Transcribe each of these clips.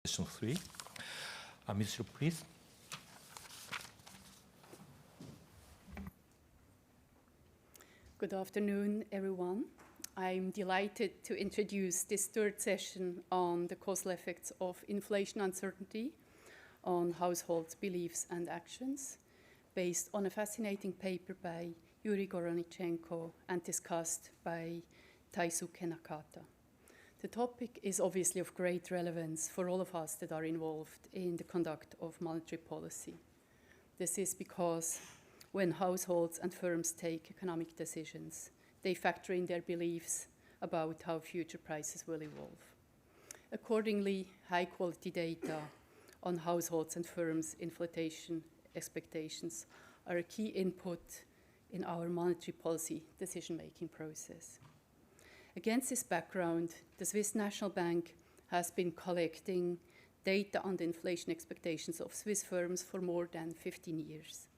Session 3. Monsieur, please. Good afternoon, everyone. I'm delighted to introduce this third session on the causal effects of inflation uncertainty on households' beliefs and actions, based on a fascinating paper by Yuriy Gorodnichenko and discussed by Taisuke Nakata. The topic is obviously of great relevance for all of us that are involved in the conduct of monetary policy. This is because when households and firms take economic decisions, they factor in their beliefs about how future prices will evolve. Accordingly, high-quality data on households and firms' inflation expectations are a key input in our monetary policy decision-making process. Against this background, the Swiss National Bank has been collecting data on the inflation expectations of Swiss firms for more than 15 years.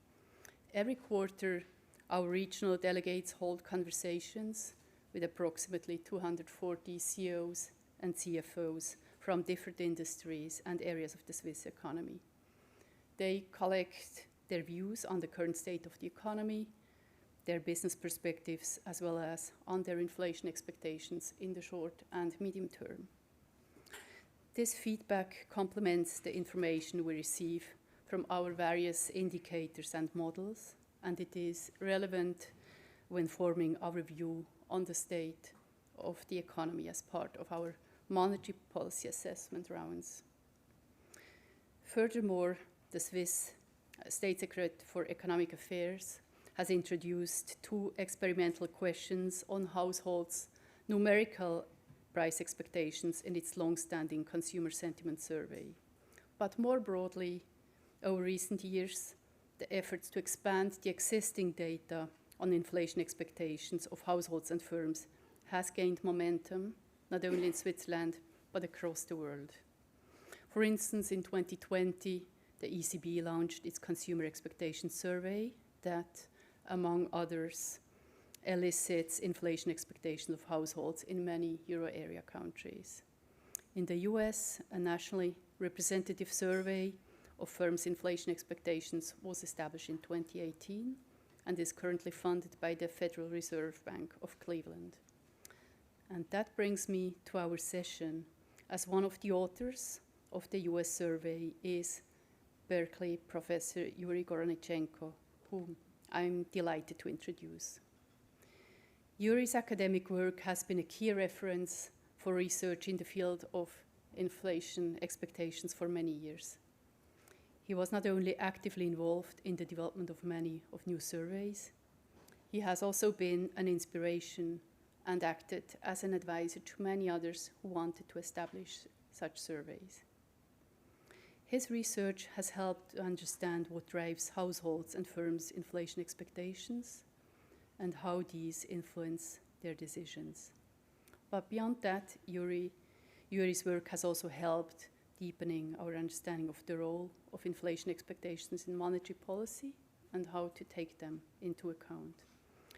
Every quarter, our regional delegates hold conversations with approximately 240 CEOs and CFOs from different industries and areas of the Swiss economy. They collect their views on the current state of the economy, their business perspectives, as well as on their inflation expectations in the short and medium term. This feedback complements the information we receive from our various indicators and models, and it is relevant when forming our view on the state of the economy as part of our monetary policy assessment rounds. Furthermore, the Swiss State Secretariat for Economic Affairs has introduced 2 experimental questions on households' numerical price expectations in its long-standing consumer sentiment survey. But more broadly, over recent years, the efforts to expand the existing data on inflation expectations of households and firms has gained momentum, not only in Switzerland, but across the world. For instance, in 2020, the ECB launched its Consumer Expectations Survey that, among others, elicits inflation expectations of households in many euro area countries. In the US, a nationally representative survey of firms' inflation expectations was established in 2018 and is currently funded by the Federal Reserve Bank of Cleveland. And that brings me to our session, as one of the authors of the US survey is Berkeley Professor Yuriy Gorodnichenko, whom I'm delighted to introduce. Yuriy's academic work has been a key reference for research in the field of inflation expectations for many years. He was not only actively involved in the development of many of new surveys, he has also been an inspiration and acted as an advisor to many others who wanted to establish such surveys. His research has helped to understand what drives households and firms' inflation expectations and how these influence their decisions. But beyond that, Yuriy's work has also helped deepening our understanding of the role of inflation expectations in monetary policy and how to take them into account.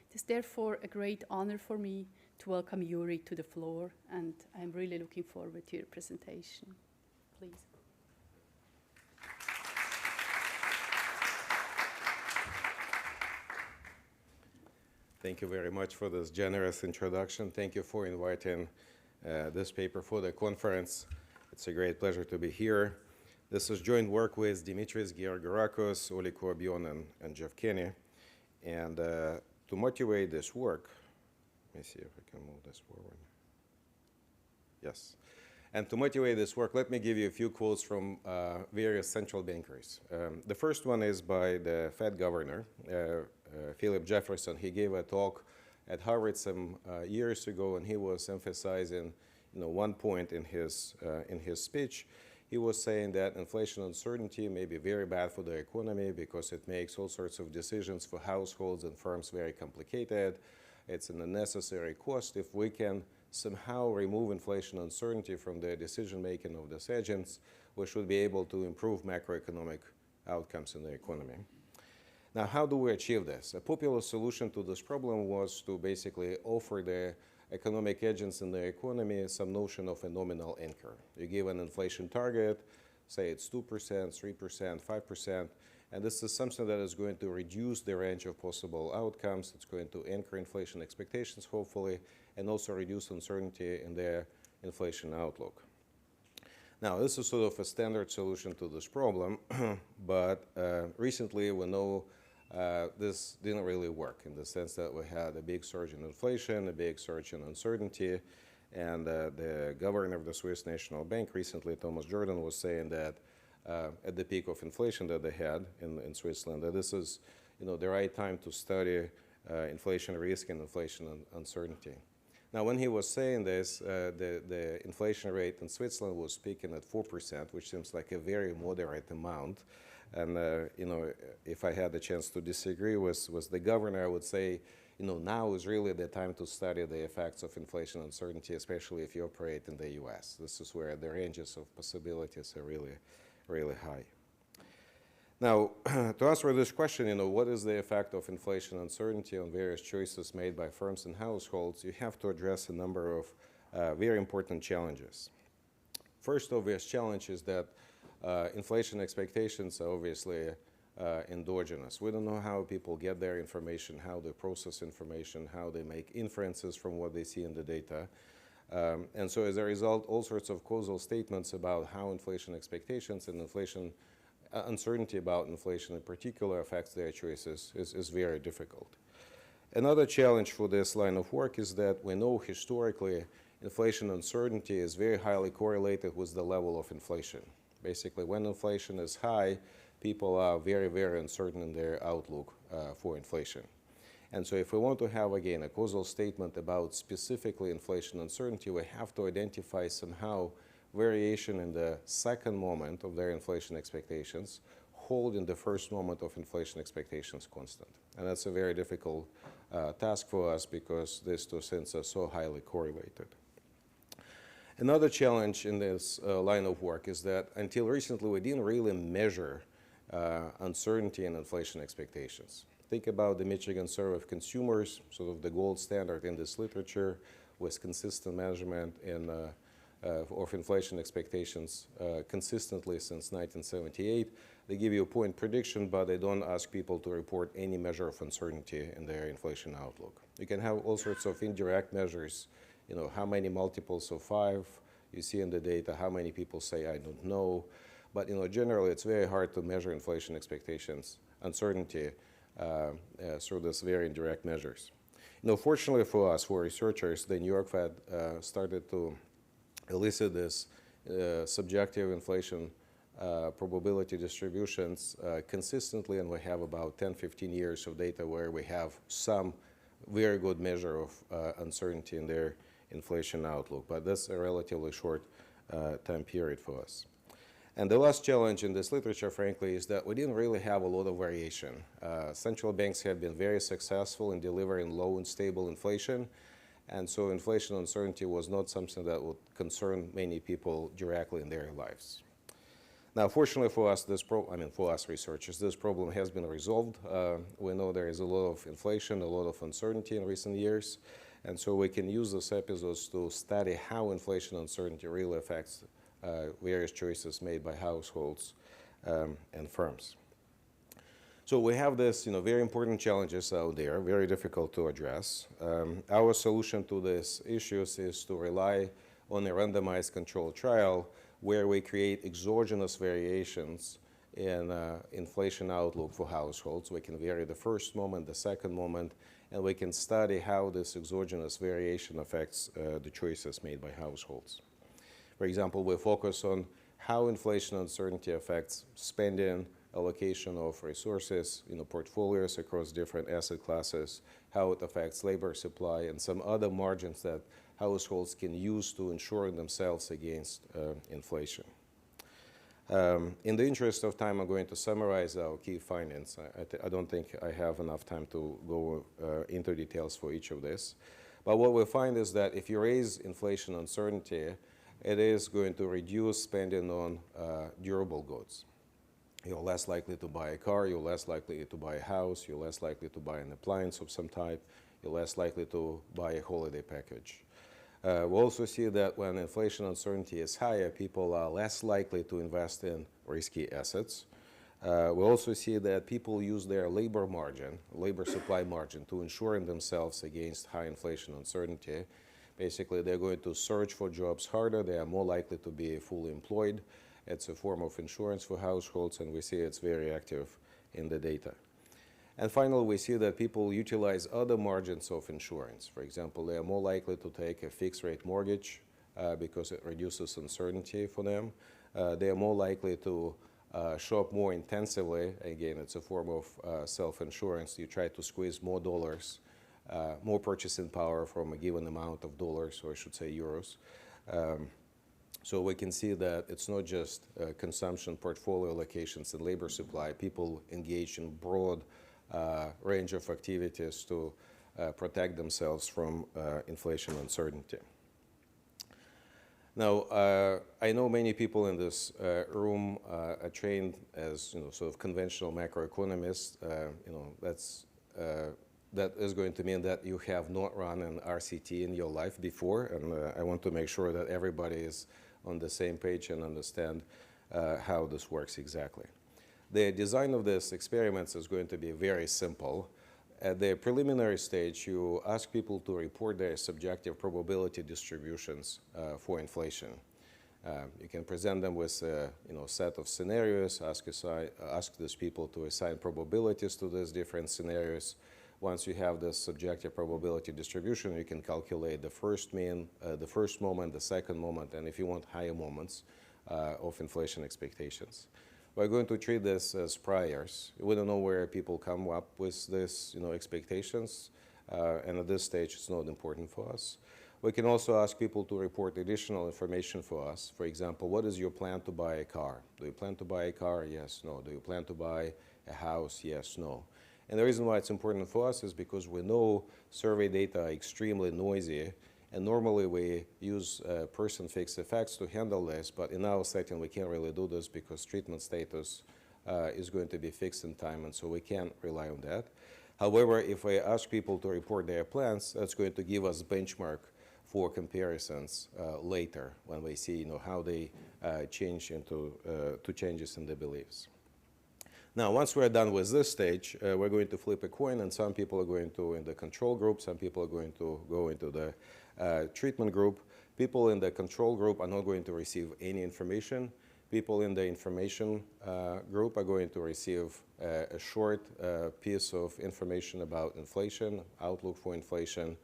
It is therefore a great honor for me to welcome Yuriy to the floor, and I'm really looking forward to your presentation. Please. Thank you very much for this generous introduction. Thank you for inviting this paper for the conference. It's a great pleasure to be here. This is joint work with Dimitris Georgarakos, Oli Kouabion, and Jeff Kenny. And to motivate this work, let me see if I can move this forward. Yes. And to motivate this work, let me give you a few quotes from various central bankers. The first one is by the Fed governor, Philip Jefferson. He gave a talk at Harvard some years ago, and he was emphasizing, one point in his speech. He was saying that inflation uncertainty may be very bad for the economy because it makes all sorts of decisions for households and firms very complicated. It's an unnecessary cost. If we can somehow remove inflation uncertainty from the decision-making of these agents, we should be able to improve macroeconomic outcomes in the economy. Now, how do we achieve this? A popular solution to this problem was to basically offer the economic agents in the economy some notion of a nominal anchor. You give an inflation target, say it's 2%, 3%, 5%, and this is something that is going to reduce the range of possible outcomes. It's going to anchor inflation expectations, hopefully, and also reduce uncertainty in the inflation outlook. Now, this is sort of a standard solution to this problem, but recently we know this didn't really work in the sense that we had a big surge in inflation, a big surge in uncertainty, and the governor of the Swiss National Bank recently, Thomas Jordan, was saying that at the peak of inflation that they had in Switzerland, that this is the right time to study inflation risk and inflation uncertainty. Now, when he was saying this, the inflation rate in Switzerland was peaking at 4%, which seems like a very moderate amount. And if I had the chance to disagree with the governor, I would say, now is really the time to study the effects of inflation uncertainty, especially if you operate in the U.S. This is where the ranges of possibilities are really, really high. Now, to answer this question, what is the effect of inflation uncertainty on various choices made by firms and households, you have to address a number of very important challenges. First obvious challenge is that inflation expectations are obviously endogenous. We don't know how people get their information, how they process information, how they make inferences from what they see in the data. And so as a result, all sorts of causal statements about how inflation expectations and uncertainty about inflation in particular affects their choices is very difficult. Another challenge for this line of work is that we know historically inflation uncertainty is very highly correlated with the level of inflation. Basically, when inflation is high, people are very, very uncertain in their outlook for inflation. And so if we want to have, again, a causal statement about specifically inflation uncertainty, we have to identify somehow variation in the second moment of their inflation expectations, holding the first moment of inflation expectations constant. And that's a very difficult task for us because these two things are so highly correlated. Another challenge in this line of work is that until recently we didn't really measure uncertainty and inflation expectations. Think about the Michigan Survey of Consumers, sort of the gold standard in this literature with consistent measurement of inflation expectations consistently since 1978. They give you a point prediction, but they don't ask people to report any measure of uncertainty in their inflation outlook. You can have all sorts of indirect measures, how many multiples of 5 you see in the data, how many people say, I don't know. But generally, it's very hard to measure inflation expectations, uncertainty, through these very indirect measures. Fortunately for us, for researchers, the New York Fed started to elicit this subjective inflation probability distributions consistently, and we have about 10, 15 years of data where we have some very good measure of uncertainty in their inflation outlook, but that's a relatively short time period for us. And the last challenge in this literature, frankly, is that we didn't really have a lot of variation. Central banks have been very successful in delivering low and stable inflation, and so inflation uncertainty was not something that would concern many people directly in their lives. Now, fortunately for us, for us researchers, this problem has been resolved. We know there is a lot of inflation, a lot of uncertainty in recent years, and so we can use these episodes to study how inflation uncertainty really affects various choices made by households and firms. So we have this, very important challenges out there, very difficult to address. Our solution to these issues is to rely on a randomized controlled trial where we create exogenous variations in inflation outlook for households. We can vary the first moment, the second moment, and we can study how this exogenous variation affects the choices made by households. For example, we focus on how inflation uncertainty affects spending, allocation of resources, portfolios across different asset classes, how it affects labor supply, and some other margins that households can use to insure themselves against inflation. In the interest of time, I'm going to summarize our key findings. I don't think I have enough time to go into details for each of this. But what we find is that if you raise inflation uncertainty, it is going to reduce spending on durable goods. You're less likely to buy a car, you're less likely to buy a house, you're less likely to buy an appliance of some type, you're less likely to buy a holiday package. We also see that when inflation uncertainty is higher, people are less likely to invest in risky assets. We also see that people use their labor margin, labor supply margin, to insure themselves against high inflation uncertainty. Basically, they're going to search for jobs harder. They are more likely to be fully employed. It's a form of insurance for households, and we see it's very active in the data. And finally, we see that people utilize other margins of insurance. For example, they are more likely to take a fixed rate mortgage because it reduces uncertainty for them. They are more likely to shop more intensively. Again, it's a form of self-insurance. You try to squeeze more dollars, more purchasing power from a given amount of dollars, or I should say euros. So we can see that it's not just consumption, portfolio allocations, and labor supply. People engage in broad range of activities to protect themselves from inflation uncertainty. Now, I know many people in this room are trained as sort of conventional macroeconomists. That is going to mean that you have not run an RCT in your life before, and I want to make sure that everybody is on the same page and understand how this works exactly. The design of this experiment is going to be very simple. At the preliminary stage, you ask people to report their subjective probability distributions for inflation. You can present them with a set of scenarios, ask these people to assign probabilities to these different scenarios. Once you have this subjective probability distribution, you can calculate the first mean, the first moment, the second moment, and if you want higher moments of inflation expectations. We're going to treat this as priors. We don't know where people come up with this, expectations, and at this stage, it's not important for us. We can also ask people to report additional information for us. For example, what is your plan to buy a car? Do you plan to buy a car? Yes, no. Do you plan to buy a house? Yes, no. And the reason why it's important for us is because we know survey data are extremely noisy, and normally we use person-fixed effects to handle this, but in our setting we can't really do this because treatment status is going to be fixed in time, and so we can't rely on that. However, if we ask people to report their plans, that's going to give us benchmark for comparisons later when we see how they change into to changes in the beliefs. Now, once we're done with this stage, we're going to flip a coin, and some people are going to in the control group, some people are going to go into the treatment group. People in the control group are not going to receive any information. People in the information group are going to receive a short piece of information about inflation, outlook for inflation.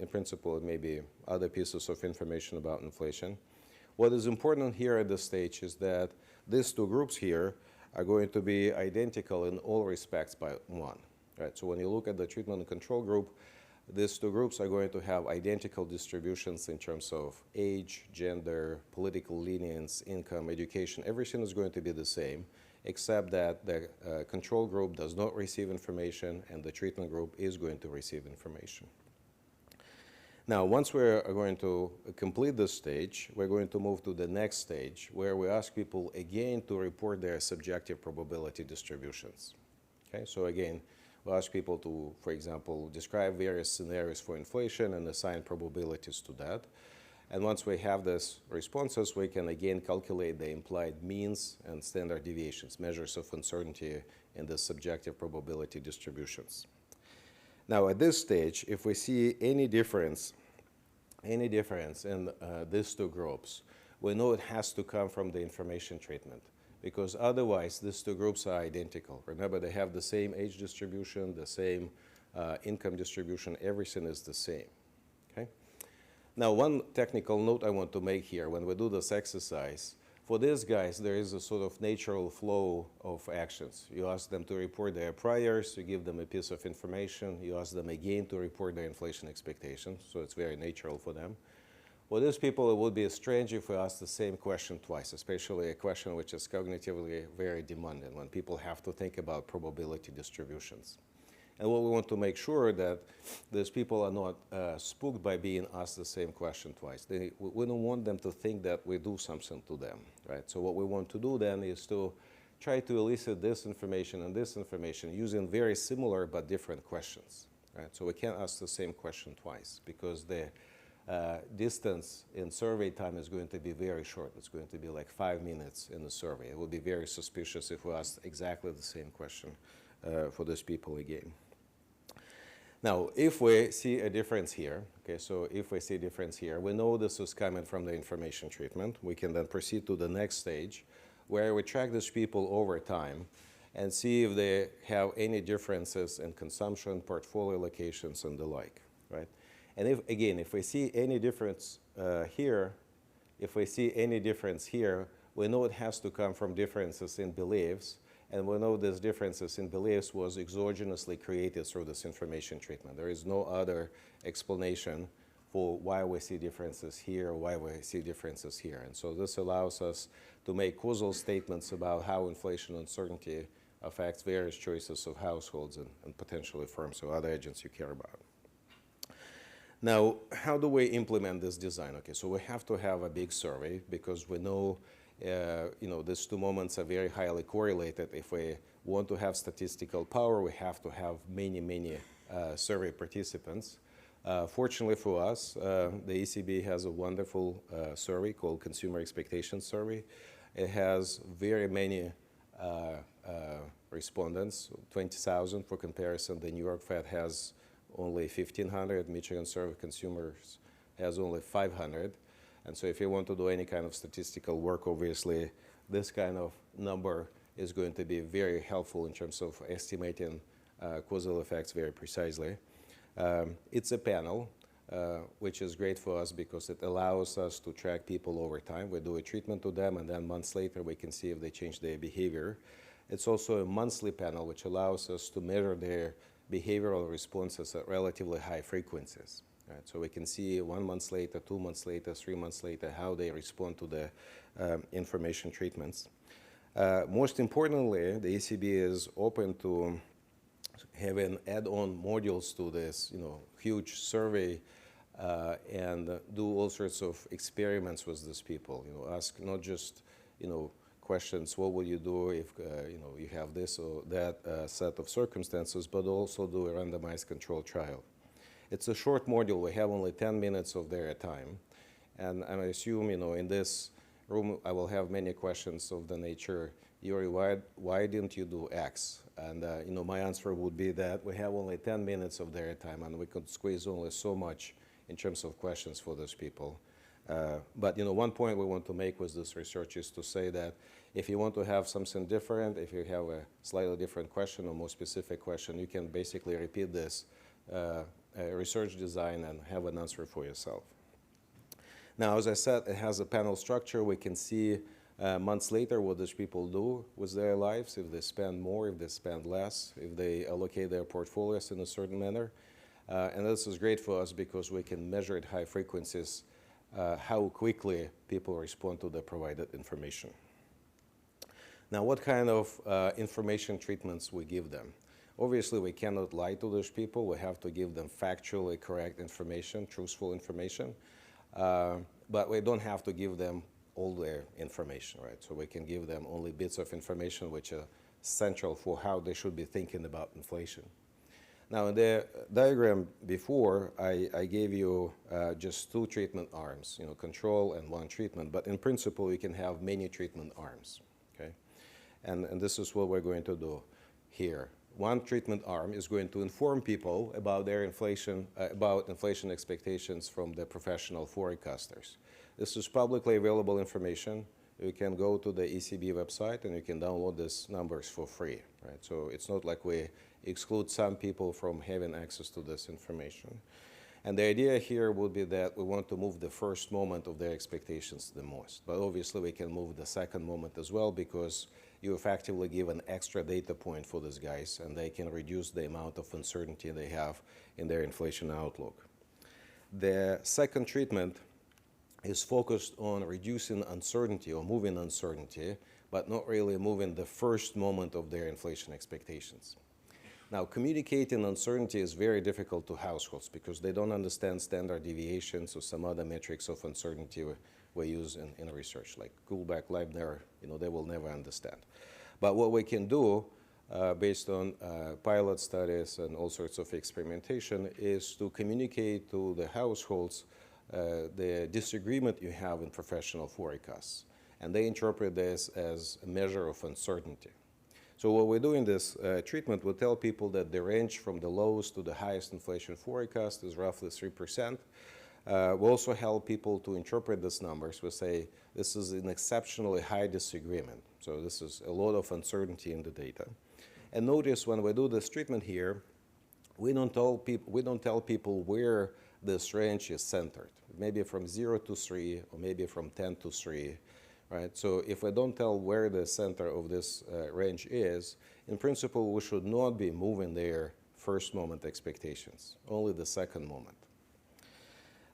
In principle, it may be other pieces of information about inflation. What is important here at this stage is that these two groups here are going to be identical in all respects by one. Right? So when you look at the treatment and control group, these two groups are going to have identical distributions in terms of age, gender, political leanings, income, education. Everything is going to be the same, except that the control group does not receive information and the treatment group is going to receive information. Now, once we're going to complete this stage, we're going to move to the next stage where we ask people again to report their subjective probability distributions. Okay, so again, we ask people to, for example, describe various scenarios for inflation and assign probabilities to that. And once we have these responses, we can again calculate the implied means and standard deviations, measures of uncertainty in the subjective probability distributions. Now, at this stage, if we see any difference in these two groups, we know it has to come from the information treatment, because otherwise these two groups are identical. Remember, they have the same age distribution, the same income distribution, everything is the same. Okay? Now, one technical note I want to make here, when we do this exercise, for these guys, there is a sort of natural flow of actions. You ask them to report their priors, you give them a piece of information, you ask them again to report their inflation expectations, so it's very natural for them. For these people, it would be strange if we ask the same question twice, especially a question which is cognitively very demanding, when people have to think about probability distributions. And what we want to make sure that these people are not spooked by being asked the same question twice. We don't want them to think that we do something to them, right? So what we want to do then is to try to elicit this information and this information using very similar but different questions, right? So we can't ask the same question twice because the distance in survey time is going to be very short. It's going to be like 5 minutes in the survey. It would be very suspicious if we asked exactly the same question for those people again. Now, if we see a difference here, okay, so if we see a difference here, we know this is coming from the information treatment. We can then proceed to the next stage, where we track these people over time and see if they have any differences in consumption, portfolio allocations, and the like, right? And if, again, if we see any difference here, we know it has to come from differences in beliefs, and we know these differences in beliefs was exogenously created through this information treatment. There is no other explanation for why we see differences here, or why we see differences here. And so this allows us to make causal statements about how inflation uncertainty affects various choices of households and potentially firms or other agents you care about. Now, how do we implement this design? Okay, so we have to have a big survey because we know, these two moments are very highly correlated. If we want to have statistical power, we have to have many survey participants. Fortunately for us, the ECB has a wonderful survey called Consumer Expectations Survey. It has very many respondents, 20,000 for comparison. The New York Fed has only 1,500. Michigan Survey Consumers has only 500. And so if you want to do any kind of statistical work, obviously, this kind of number is going to be very helpful in terms of estimating causal effects very precisely. It's a panel, which is great for us because it allows us to track people over time. We do a treatment to them, and then months later, we can see if they change their behavior. It's also a monthly panel, which allows us to measure their behavioral responses at relatively high frequencies. Right? So we can see 1 month later, 2 months later, 3 months later, how they respond to the information treatments. Most importantly, the ECB is open to having add-on modules to this, huge survey and do all sorts of experiments with these people. Ask not just, questions, what will you do if, you have this or that set of circumstances, but also do a randomized controlled trial. It's a short module. We have only 10 minutes of their time. And I assume, in this room, I will have many questions of the nature, Yuriy, why didn't you do X? And, my answer would be that we have only 10 minutes of their time, and we could squeeze only so much in terms of questions for those people. But, one point we want to make with this research is to say that if you want to have something different, if you have a slightly different question or more specific question, you can basically repeat this research design and have an answer for yourself. Now, as I said, it has a panel structure. We can see months later what these people do with their lives, if they spend more, if they spend less, if they allocate their portfolios in a certain manner. And this is great for us because we can measure at high frequencies how quickly people respond to the provided information. Now, what kind of information treatments we give them? Obviously, we cannot lie to those people. We have to give them factually correct information, truthful information. But we don't have to give them all their information, right? So we can give them only bits of information which are central for how they should be thinking about inflation. Now, in the diagram before, I gave you just 2 treatment arms, control and 1 treatment. But in principle, you can have many treatment arms, okay? And this is what we're going to do here. 1 treatment arm is going to inform people about their inflation expectations from the professional forecasters. This is publicly available information. You can go to the ECB website and you can download these numbers for free, right? So it's not like we exclude some people from having access to this information. And the idea here would be that we want to move the first moment of their expectations the most. But obviously we can move the second moment as well because you effectively give an extra data point for these guys and they can reduce the amount of uncertainty they have in their inflation outlook. The second treatment is focused on reducing uncertainty or moving uncertainty, but not really moving the first moment of their inflation expectations. Now, communicating uncertainty is very difficult to households because they don't understand standard deviations or some other metrics of uncertainty we use in research, like Kuhlbeck, Leibniz, they will never understand. But what we can do, based on pilot studies and all sorts of experimentation, is to communicate to the households the disagreement you have in professional forecasts. And they interpret this as a measure of uncertainty. So what we do in this treatment, we tell people that the range from the lowest to the highest inflation forecast is roughly 3%. We also help people to interpret these numbers. We say this is an exceptionally high disagreement. So this is a lot of uncertainty in the data. And notice when we do this treatment here, we don't tell people where this range is centered. Maybe from 0 to 3, or maybe from 10 to 3. Right? So if we don't tell where the center of this range is, in principle, we should not be moving their first moment expectations, only the second moment.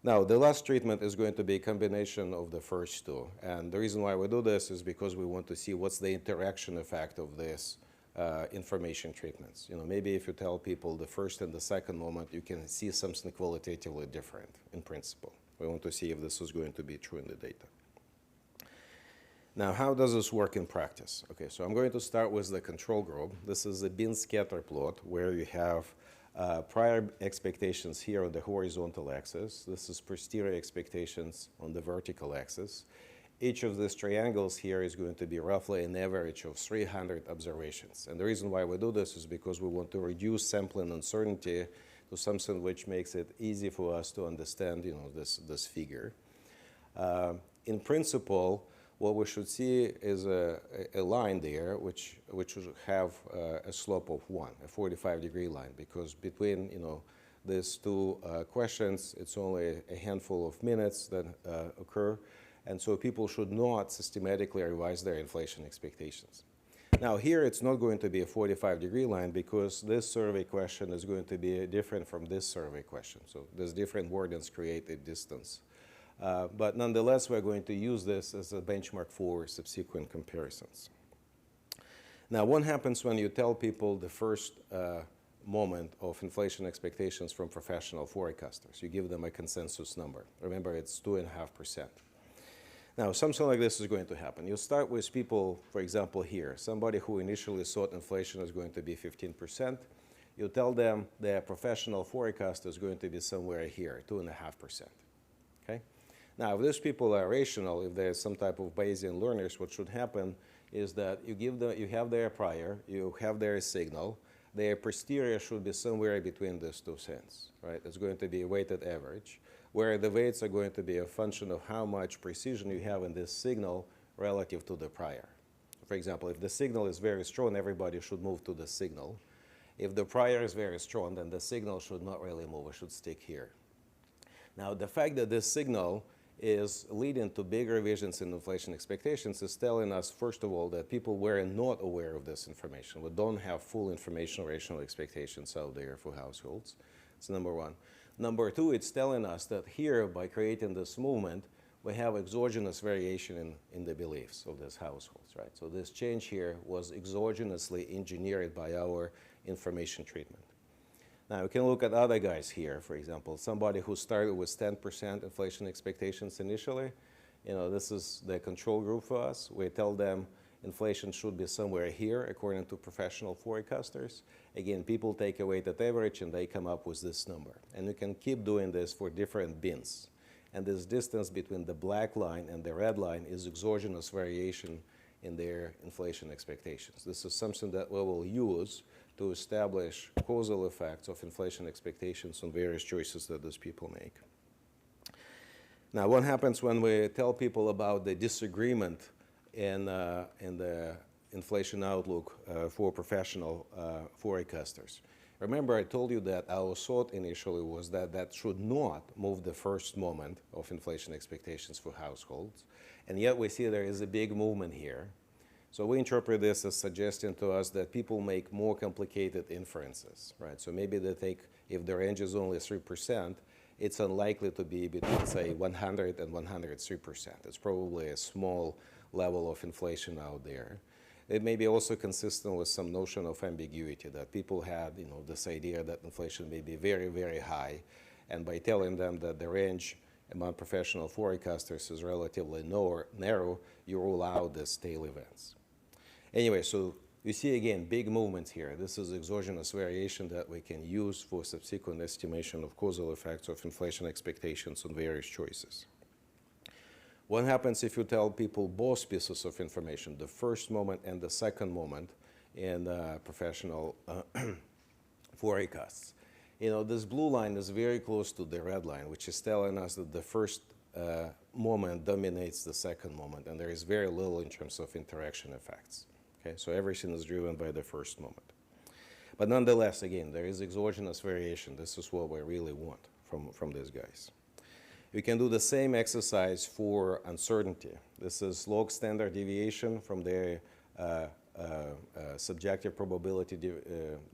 Now, the last treatment is going to be a combination of the first two. And the reason why we do this is because we want to see what's the interaction effect of this information treatments. You know, maybe if you tell people the first and the second moment, you can see something qualitatively different in principle. We want to see if this is going to be true in the data. Now, how does this work in practice? Okay, so I'm going to start with the control group. This is a bin scatter plot where you have prior expectations here on the horizontal axis. This is posterior expectations on the vertical axis. Each of these triangles here is going to be roughly an average of 300 observations. And the reason why we do this is because we want to reduce sampling uncertainty to something which makes it easy for us to understand, you know, this figure. In principle, what we should see is a line there which should have a slope of 1, a 45-degree line, because between, you know, these two questions, it's only a handful of minutes that occur, and so people should not systematically revise their inflation expectations. Now here it's not going to be a 45-degree line because this survey question is going to be different from this survey question. So these different wordings create a distance. But nonetheless, we're going to use this as a benchmark for subsequent comparisons. Now, what happens when you tell people the first moment of inflation expectations from professional forecasters? You give them a consensus number. Remember, it's 2.5%. Now, something like this is going to happen. You start with people, for example, here, somebody who initially thought inflation is going to be 15%. You tell them their professional forecast is going to be somewhere here, 2.5%. Okay? Now, if these people are rational, if there's some type of Bayesian learners, what should happen is that you have their prior, you have their signal, their posterior should be somewhere between these two things, right? It's going to be a weighted average, where the weights are going to be a function of how much precision you have in this signal relative to the prior. For example, if the signal is very strong, everybody should move to the signal. If the prior is very strong, then the signal should not really move, it should stick here. Now, the fact that this signal is leading to big revisions in inflation expectations is telling us, first of all, that people were not aware of this information. We don't have full information rational expectations out there for households. That's number one. Number two, it's telling us that here, by creating this movement, we have exogenous variation in the beliefs of these households, right? So this change here was exogenously engineered by our information treatment. Now, we can look at other guys here, for example, somebody who started with 10% inflation expectations initially. You know, this is the control group for us. We tell them inflation should be somewhere here, according to professional forecasters. Again, people take a weighted average, and they come up with this number. And you can keep doing this for different bins. And this distance between the black line and the red line is exogenous variation in their inflation expectations. This is something that we will use to establish causal effects of inflation expectations on various choices that these people make. Now, what happens when we tell people about the disagreement in the inflation outlook for professional forecasters? Remember, I told you that our thought initially was that that should not move the first moment of inflation expectations for households, and yet we see there is a big movement here. So we interpret this as suggesting to us that people make more complicated inferences, right? So maybe they think if the range is only 3%, it's unlikely to be between, say, 100 and 103%. It's probably a small level of inflation out there. It may be also consistent with some notion of ambiguity, that people had, you know, this idea that inflation may be very, very high, and by telling them that the range among professional forecasters is relatively narrow, you rule out these tail events. Anyway, so You see again big movements here. This is exogenous variation that we can use for subsequent estimation of causal effects of inflation expectations on various choices. What happens if you tell people both pieces of information, the first moment and the second moment in professional forecasts? You know, this blue line is very close to the red line, which is telling us that the first moment dominates the second moment, and there is very little in terms of interaction effects. Okay, so everything is driven by the first moment. But nonetheless, again, there is exogenous variation. This is what we really want from these guys. We can do the same exercise for uncertainty. This is log standard deviation from the subjective probability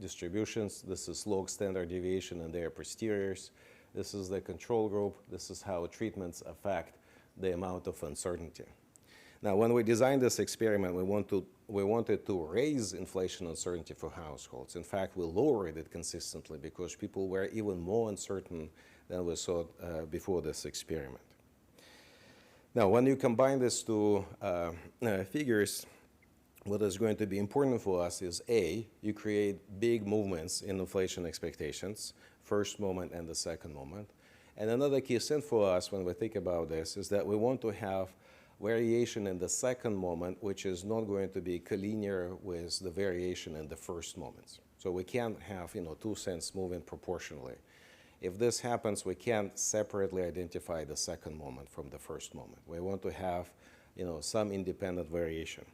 distributions. This is log standard deviation in their posteriors. This is the control group. This is how treatments affect the amount of uncertainty. Now, when we designed this experiment, we wanted to raise inflation uncertainty for households. In fact, we lowered it consistently because people were even more uncertain than we thought before this experiment. Now, when you combine these two figures, what is going to be important for us is A, you create big movements in inflation expectations, first moment and the second moment. And another key thing for us when we think about this is that we want to have variation in the second moment, which is not going to be collinear with the variation in the first moments. So we can't have, you know, two things moving proportionally. If this happens, we can't separately identify the second moment from the first moment. We want to have, you know, some independent variation.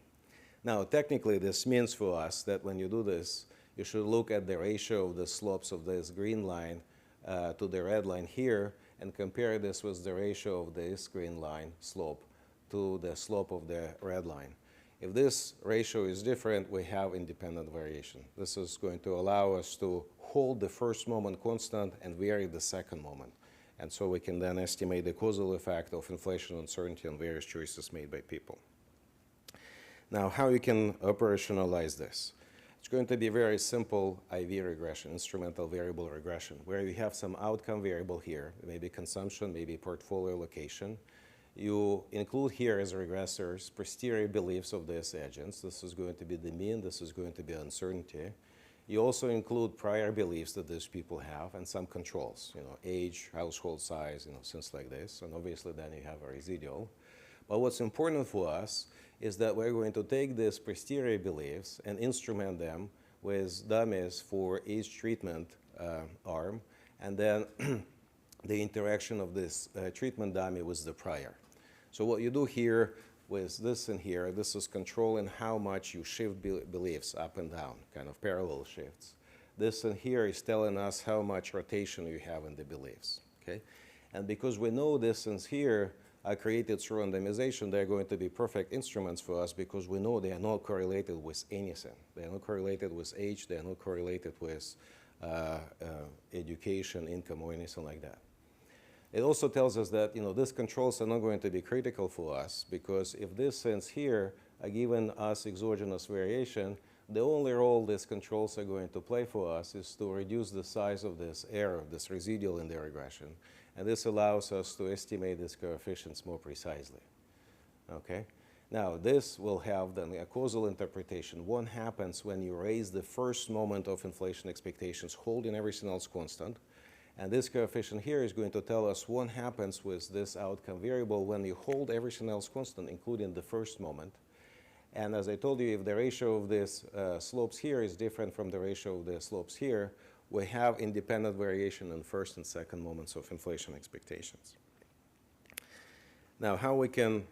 Now, technically, this means for us that when you do this, you should look at the ratio of the slopes of this green line to the red line here and compare this with the ratio of this green line slope to the slope of the red line. If this ratio is different, we have independent variation. This is going to allow us to hold the first moment constant and vary the second moment. And so we can then estimate the causal effect of inflation uncertainty on various choices made by people. Now, how you can operationalize this? It's going to be very simple IV regression, instrumental variable regression, where you have some outcome variable here, maybe consumption, maybe portfolio location. You include here as regressors posterior beliefs of these agents. This is going to be the mean. This is going to be uncertainty. You also include prior beliefs that these people have and some controls, you know, age, household size, you know, things like this. And obviously then you have a residual. But what's important for us is that we're going to take these posterior beliefs and instrument them with dummies for each treatment arm, and then the interaction of this treatment dummy with the prior. So what you do here with this in here, this is controlling how much you shift beliefs up and down, kind of parallel shifts. This in here is telling us how much rotation you have in the beliefs, okay? And because we know this in here are created through randomization, they're going to be perfect instruments for us because we know they are not correlated with anything. They are not correlated with age, they are not correlated with education, income, or anything like that. It also tells us that, you know, these controls are not going to be critical for us because if these things here are giving us exogenous variation, the only role these controls are going to play for us is to reduce the size of this error, this residual in the regression. And this allows us to estimate these coefficients more precisely. Okay? Now, this will have then a causal interpretation. What happens when you raise the first moment of inflation expectations, holding everything else constant? And this coefficient here is going to tell us what happens with this outcome variable when you hold everything else constant, including the first moment. And as I told you, if the ratio of these slopes here is different from the ratio of the slopes here, we have independent variation in first and second moments of inflation expectations. Now, how we can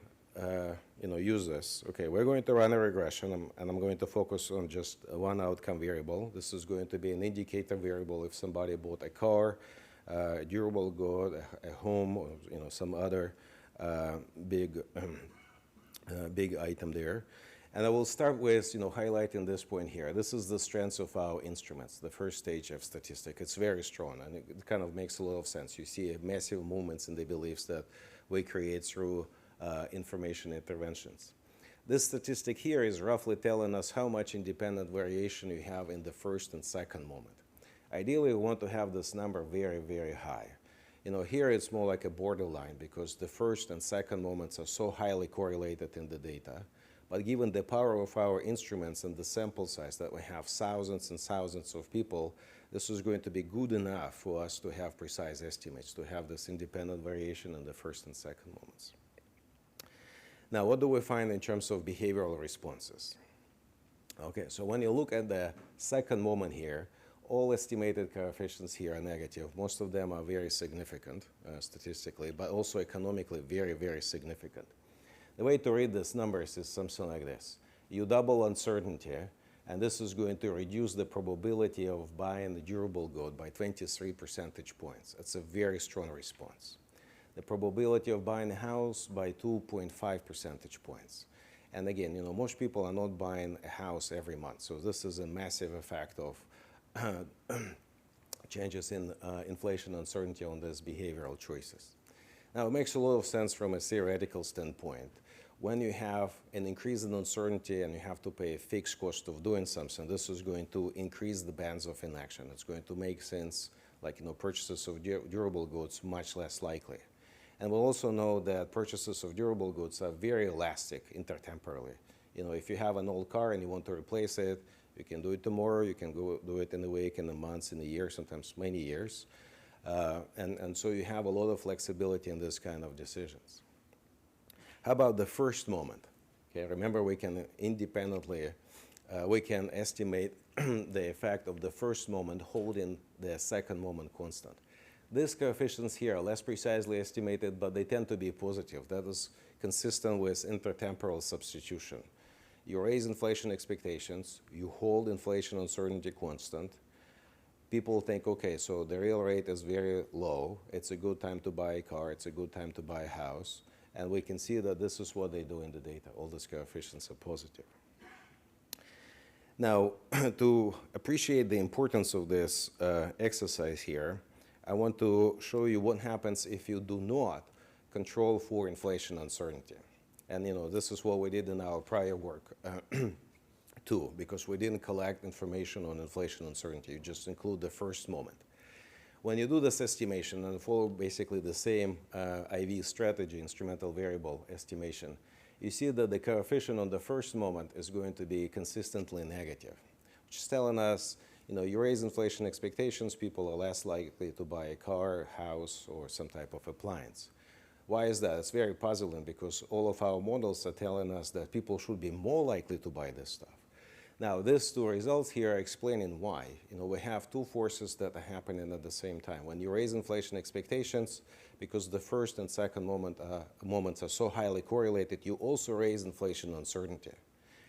use this? Okay, we're going to run a regression, and I'm going to focus on just one outcome variable. This is going to be an indicator variable if somebody bought a car, a durable good, a home, or some other big item there. And I will start with highlighting this point here. This is the strength of our instruments, the first stage of statistic. It's very strong, and it kind of makes a lot of sense. You see massive movements in the beliefs that we create through information interventions. This statistic here is roughly telling us how much independent variation you have in the first and second moment. Ideally, we want to have this number very, very high. Here it's more like a borderline because the first and second moments are so highly correlated in the data. But given the power of our instruments and the sample size that we have thousands and thousands of people, this is going to be good enough for us to have precise estimates, to have this independent variation in the first and second moments. Now, what do we find in terms of behavioral responses? Okay, so when you look at the second moment here, all estimated coefficients here are negative. Most of them are very significant statistically, but also economically very, very significant. The way to read these numbers is something like this. You double uncertainty, and this is going to reduce the probability of buying the durable good by 23 percentage points. That's a very strong response. The probability of buying a house by 2.5 percentage points. And again, you know, most people are not buying a house every month, so this is a massive effect of changes in inflation uncertainty on these behavioral choices. Now, it makes a lot of sense from a theoretical standpoint. When you have an increase in uncertainty and you have to pay a fixed cost of doing something, this is going to increase the bands of inaction. It's going to make sense, like, you know, purchases of durable goods much less likely. And we'll also know that purchases of durable goods are very elastic intertemporally. You know, if you have an old car and you want to replace it, you can do it tomorrow, you can go do it in a week, in a month, in a year, sometimes many years. And so you have a lot of flexibility in this kind of decisions. How about the first moment? Okay, remember, we can independently, we can estimate the effect of the first moment holding the second moment constant. These coefficients here are less precisely estimated, but they tend to be positive. That is consistent with intertemporal substitution. You raise inflation expectations, you hold inflation uncertainty constant. People think, okay, so the real rate is very low. It's a good time to buy a car. It's a good time to buy a house. And we can see that this is what they do in the data. All these coefficients are positive. Now, to appreciate the importance of this exercise here, I want to show you what happens if you do not control for inflation uncertainty. And, you know, this is what we did in our prior work too, because we didn't collect information on inflation uncertainty. You just include the first moment. When you do this estimation and follow basically the same IV strategy, instrumental variable estimation, you see that the coefficient on the first moment is going to be consistently negative, which is telling us, you know, you raise inflation expectations, people are less likely to buy a car, house, or some type of appliance. Why is that? It's very puzzling because all of our models are telling us that people should be more likely to buy this stuff. Now, these two results here are explaining why. You know, we have two forces that are happening at the same time. When you raise inflation expectations, because the first and second moments are so highly correlated, you also raise inflation uncertainty.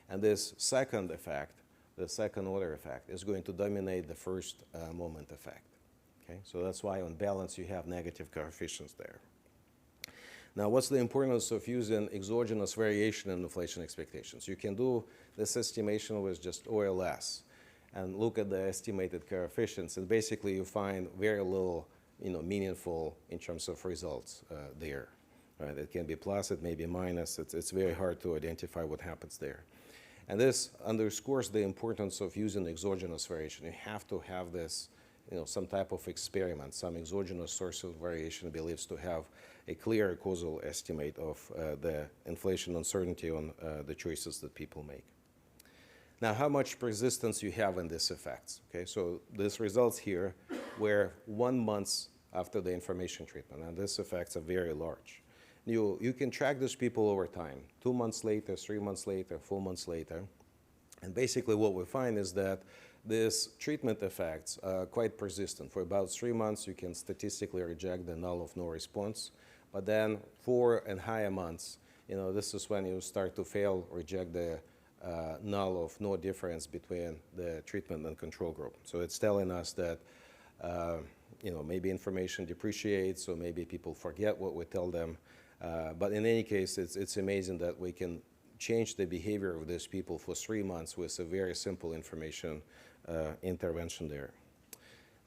And this second effect, the second order effect, is going to dominate the first moment effect. Okay? So that's why on balance you have negative coefficients there. Now, what's the importance of using exogenous variation in inflation expectations? You can do this estimation with just OLS and look at the estimated coefficients, and basically you find very little, you know, meaningful in terms of results there. Right? It can be plus, it may be minus. It's very hard to identify what happens there. And this underscores the importance of using exogenous variation. You have to have this, you know, some type of experiment, some exogenous source of variation believed to have a clear causal estimate of the inflation uncertainty on the choices that people make. Now, how much persistence you have in these effects? Okay, so these results here were 1 month after the information treatment, and these effects are very large. You can track these people over time, 2 months later, 3 months later, 4 months later, and basically what we find is that these treatment effects are quite persistent. For about 3 months, you can statistically reject the null of no response. But then 4 and higher months, you know, this is when you start to fail, reject the null of no difference between the treatment and control group. So it's telling us that, you know, maybe information depreciates, or maybe people forget what we tell them. But in any case, it's amazing that we can change the behavior of these people for 3 months with a very simple information intervention there.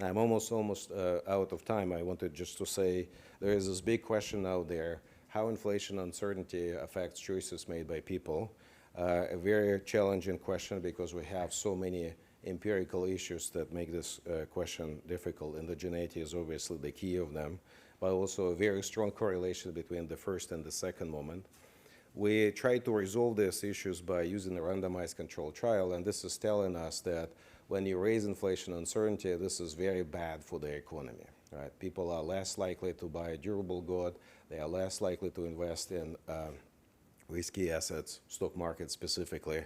Now, I'm almost out of time. I wanted just to say there is this big question out there, how inflation uncertainty affects choices made by people. A very challenging question because we have so many empirical issues that make this question difficult. Endogeneity is obviously the key of them, but also a very strong correlation between the first and the second moment. We tried to resolve these issues by using a randomized controlled trial, and this is telling us that when you raise inflation uncertainty, this is very bad for the economy, right? People are less likely to buy a durable good. They are less likely to invest in risky assets, stock market specifically.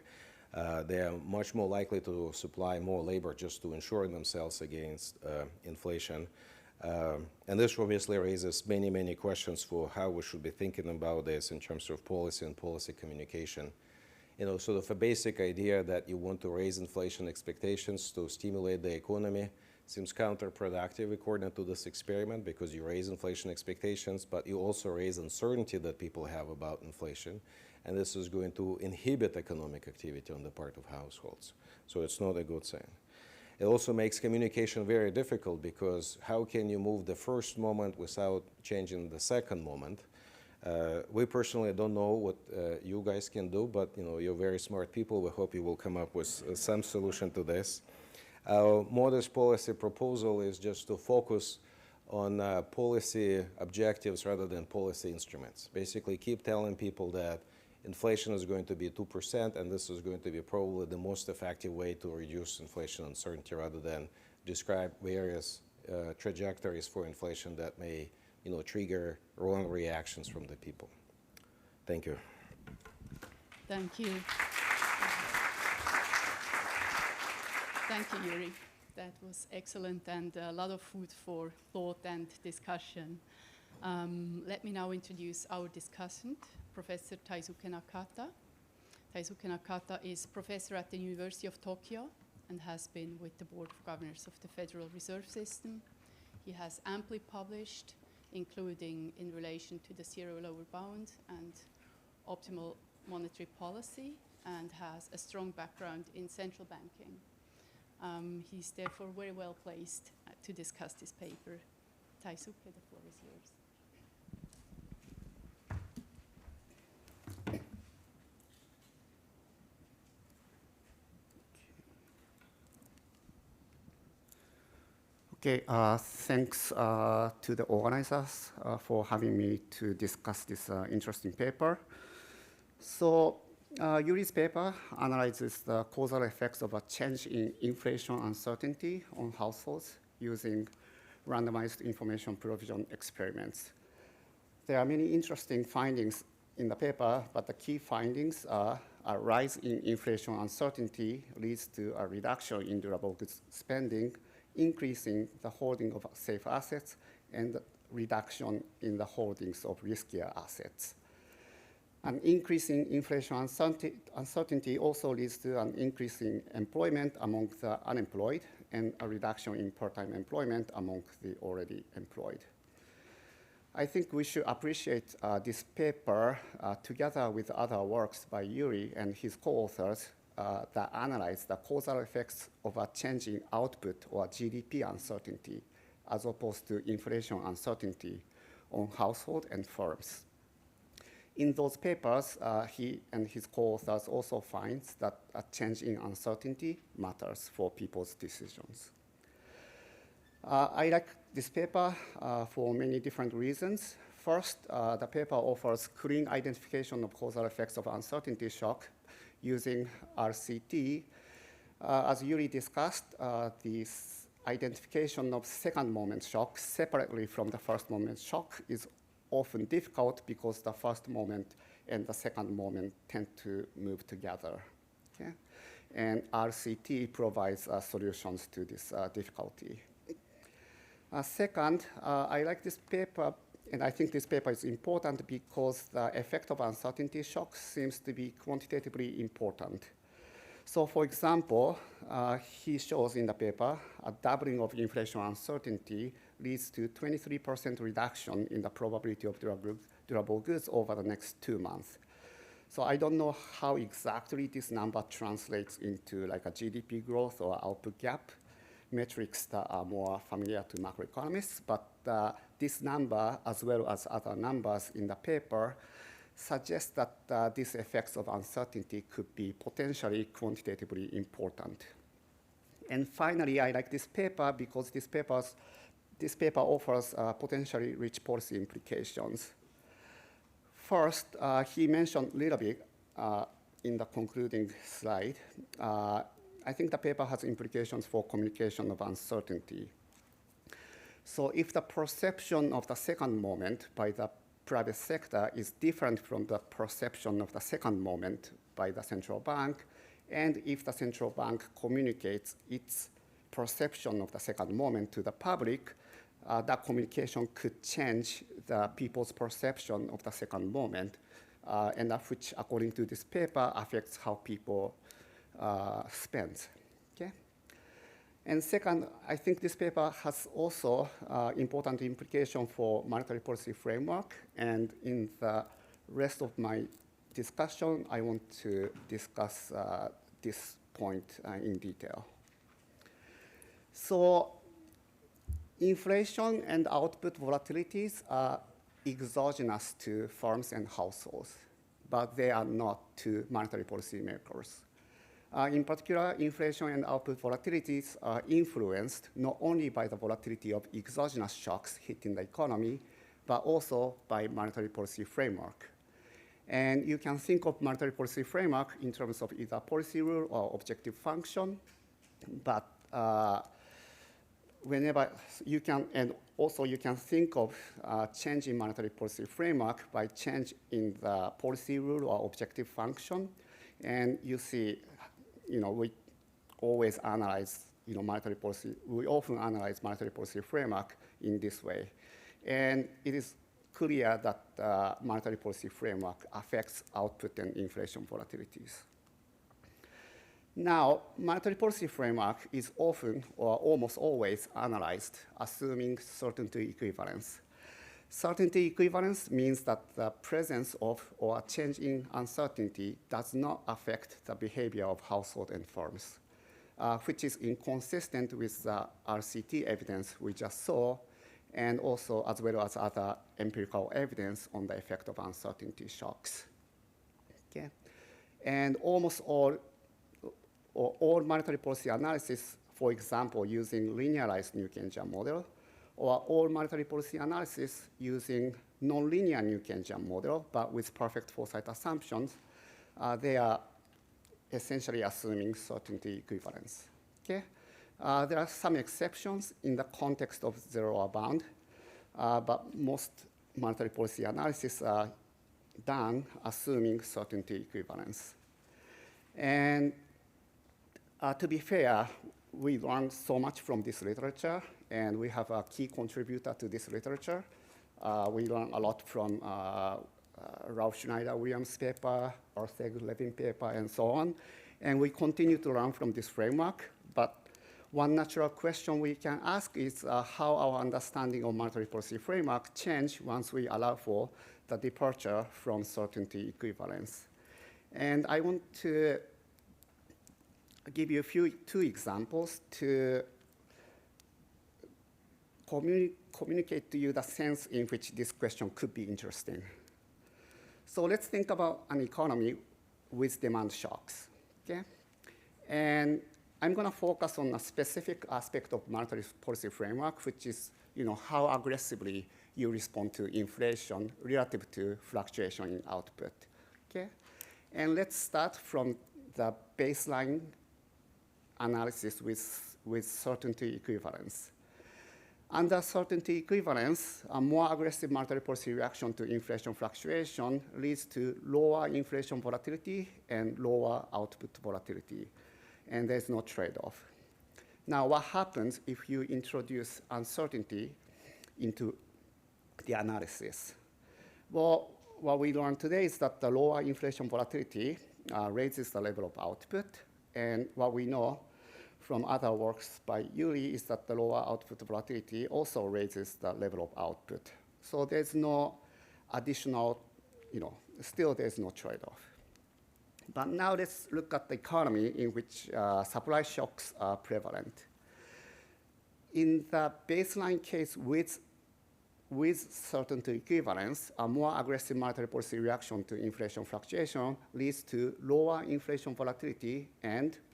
They are much more likely to supply more labor just to insure themselves against inflation. And this obviously raises many, many questions for how we should be thinking about this in terms of policy and policy communication. You know, sort of a basic idea that you want to raise inflation expectations to stimulate the economy seems counterproductive according to this experiment, because you raise inflation expectations, but you also raise uncertainty that people have about inflation. And this is going to inhibit economic activity on the part of households. So it's not a good sign. It also makes communication very difficult, because how can you move the first moment without changing the second moment? We personally don't know what you guys can do, but you know, you're very smart people. We hope you will come up with some solution to this. Our modest policy proposal is just to focus on policy objectives rather than policy instruments. Basically, keep telling people that inflation is going to be 2%, and this is going to be probably the most effective way to reduce inflation uncertainty, rather than describe various trajectories for inflation that may, you know, trigger wrong reactions from the people. Thank you. Thank you. Thank you, Yuriy. That was excellent, and a lot of food for thought and discussion. Let me now introduce our discussant, Professor Taisuke Nakata. Taisuke Nakata is professor at the University of Tokyo and has been with the Board of Governors of the Federal Reserve System. He has amply published, including in relation to the zero lower bound and optimal monetary policy, and has a strong background in central banking. He's therefore very well placed to discuss this paper. Taisuke, the floor is yours. Okay, thanks to the organizers for having me to discuss this interesting paper. So Yuriy's paper analyzes the causal effects of a change in inflation uncertainty on households using randomized information provision experiments. There are many interesting findings in the paper, but the key findings are a rise in inflation uncertainty leads to a reduction in durable goods spending, increasing the holding of safe assets, and reduction in the holdings of riskier assets. An increase in inflation uncertainty also leads to an increase in employment among the unemployed and a reduction in part-time employment among the already employed. I think we should appreciate this paper together with other works by Yuriy and his co-authors that analyze the causal effects of a change in output or GDP uncertainty as opposed to inflation uncertainty on household and firms. In those papers, he and his co-authors also finds that a change in uncertainty matters for people's decisions. I like this paper for many different reasons. First, the paper offers clean identification of causal effects of uncertainty shock using RCT. As Yuriy discussed, this identification of second moment shock separately from the first moment shock is often difficult because the first moment and the second moment tend to move together. Okay? And RCT provides solutions to this difficulty. Second, I like this paper, and I think this paper is important because the effect of uncertainty shock seems to be quantitatively important. So for example, he shows in the paper a doubling of inflation uncertainty leads to 23% reduction in the probability of durable goods over the next 2 months. So I don't know how exactly this number translates into like a GDP growth or output gap, metrics that are more familiar to macroeconomists, but this number, as well as other numbers in the paper, suggest that these effects of uncertainty could be potentially quantitatively important. And finally, I like this paper because this paper offers potentially rich policy implications. First, he mentioned a little bit in the concluding slide. I think the paper has implications for communication of uncertainty. So if the perception of the second moment by the private sector is different from the perception of the second moment by the central bank, and if the central bank communicates its perception of the second moment to the public, that communication could change the people's perception of the second moment, and that which, according to this paper, affects how people spend. Okay? And second, I think this paper has also important implication for monetary policy framework, and in the rest of my discussion, I want to discuss this point in detail. So inflation and output volatilities are exogenous to firms and households, but they are not to monetary policy makers. In particular, inflation and output volatilities are influenced not only by the volatility of exogenous shocks hitting the economy, but also by monetary policy framework. And you can think of monetary policy framework in terms of either policy rule or objective function, but whenever you can, and also you can think of change in monetary policy framework by change in the policy rule or objective function. And you see, we always analyze, monetary policy. We often analyze monetary policy framework in this way. And it is clear that monetary policy framework affects output and inflation volatilities. Now, monetary policy framework is often or almost always analyzed assuming certainty equivalence. Certainty equivalence means that the presence of or a change in uncertainty does not affect the behavior of households and firms, which is inconsistent with the RCT evidence we just saw, and also as well as other empirical evidence on the effect of uncertainty shocks. Okay? And almost all monetary policy analysis, for example, using linearized New-Keynesian model, or all monetary policy analysis using nonlinear New-Keynesian model, but with perfect foresight assumptions, they are essentially assuming certainty equivalence. Okay? There are some exceptions in the context of zero-hour bound, but most monetary policy analysis are done assuming certainty equivalence. And to be fair, we learned so much from this literature, and we have a key contributor to this literature. We learned a lot from Ralph Schneider-Williams' paper, Orteg-Levin paper, and so on. And we continue to learn from this framework. But one natural question we can ask is how our understanding of monetary policy framework change once we allow for the departure from certainty equivalence. And I want to give you two examples to communicate to you the sense in which this question could be interesting. So let's think about an economy with demand shocks, okay? And I'm gonna focus on a specific aspect of monetary policy framework, which is, how aggressively you respond to inflation relative to fluctuation in output, okay? And let's start from the baseline analysis with certainty equivalence. Under certainty equivalence, a more aggressive monetary policy reaction to inflation fluctuation leads to lower inflation volatility and lower output volatility, and there's no trade-off. Now, what happens if you introduce uncertainty into the analysis? Well, what we learned today is that the lower inflation volatility raises the level of output, and what we know from other works by Yuriy is that the lower output volatility also raises the level of output. So there's no additional, still there's no trade-off. But now let's look at the economy in which supply shocks are prevalent. In the baseline case with certainty equivalence, a more aggressive monetary policy reaction to inflation fluctuation leads to lower inflation volatility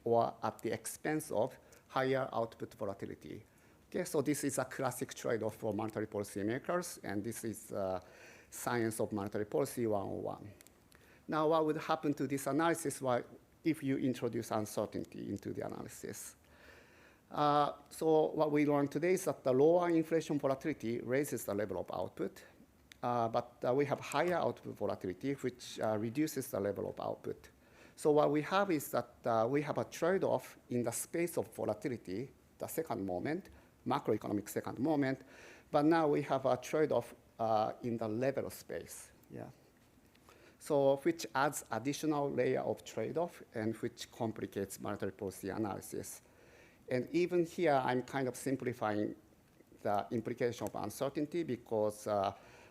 or at the expense of higher output volatility. Okay, so this is a classic trade-off for monetary policy makers, and this is Science of Monetary Policy 101. Now, what would happen to this analysis if you introduce uncertainty into the analysis? So what we learned today is that the lower inflation volatility raises the level of output, but we have higher output volatility, which reduces the level of output. So what we have is that we have a trade-off in the space of volatility, the second moment, macroeconomic second moment, but now we have a trade-off in the level space, yeah. So which adds additional layer of trade-off and which complicates monetary policy analysis. And even here, I'm kind of simplifying the implication of uncertainty because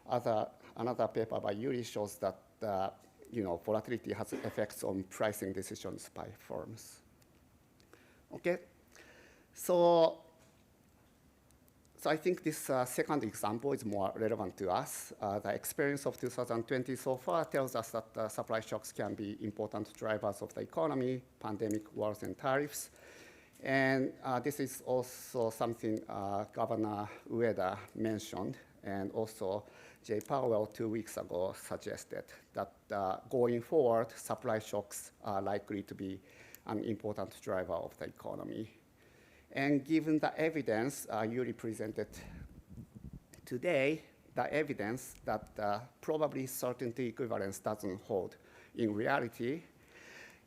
another paper by Yuriy shows that volatility has effects on pricing decisions by firms. Okay, so I think this second example is more relevant to us. The experience of 2020 so far tells us that supply shocks can be important drivers of the economy, pandemic, wars, and tariffs. And this is also something Governor Ueda mentioned, and also Jay Powell 2 weeks ago suggested that going forward, supply shocks are likely to be an important driver of the economy. And given the evidence Yuriy presented today, the evidence that probably certainty equivalence doesn't hold in reality,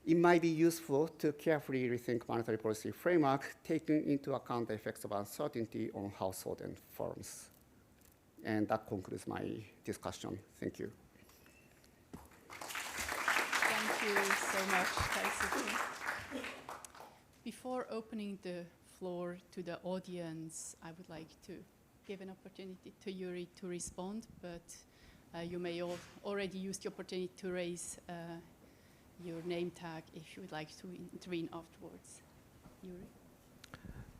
it might be useful to carefully rethink monetary policy framework, taking into account the effects of uncertainty on households and firms. And that concludes my discussion. Thank you. Thank you so much, Taisuke. Before opening the floor to the audience, I would like to give an opportunity to Yuriy to respond, but you may already use the opportunity to raise your name tag if you would like to intervene afterwards. Yuriy.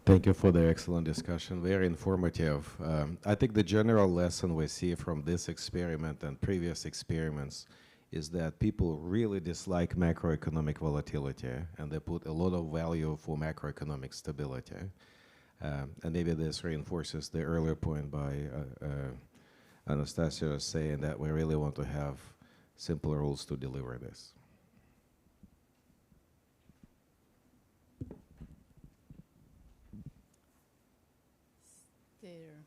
Thank you for the excellent discussion, very informative. I think the general lesson we see from this experiment and previous experiments is that people really dislike macroeconomic volatility, and they put a lot of value for macroeconomic stability. And maybe this reinforces the earlier point by Anastasia saying that we really want to have simple rules to deliver this. Is there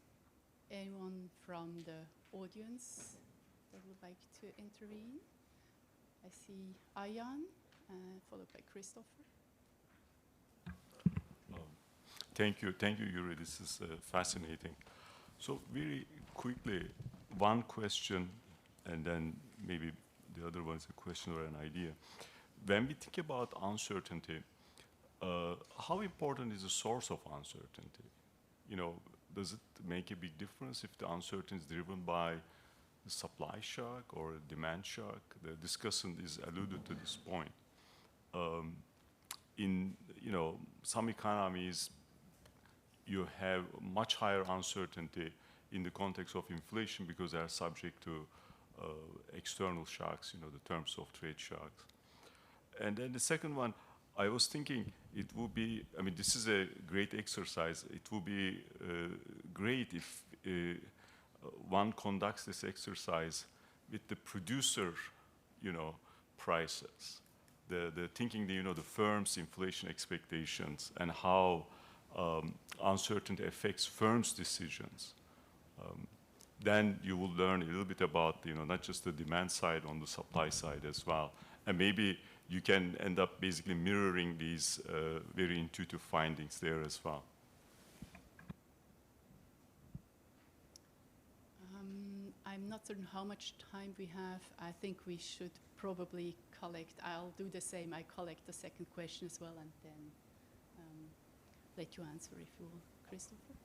anyone from the audience that would like to intervene? I see Ayan, followed by Christopher. Thank you, Yuriy. This is fascinating. So very quickly, one question, and then maybe the other one is a question or an idea. When we think about uncertainty, how important is the source of uncertainty? Does it make a big difference if the uncertainty is driven by the supply shock or a demand shock? The discussant is alluded to this point. In some economies, you have much higher uncertainty in the context of inflation because they are subject to external shocks, the terms of trade shocks. And then the second one, I was thinking it would be, this is a great exercise. It would be great if one conducts this exercise with the producer, prices, the thinking, the firm's inflation expectations and how uncertainty affects firms' decisions. Then you will learn a little bit about, not just the demand side, on the supply side as well. And maybe you can end up basically mirroring these very intuitive findings there as well. I'm not certain how much time we have. I think we should probably I'll do the same. I collect the second question as well and then let you answer if you will. Christopher?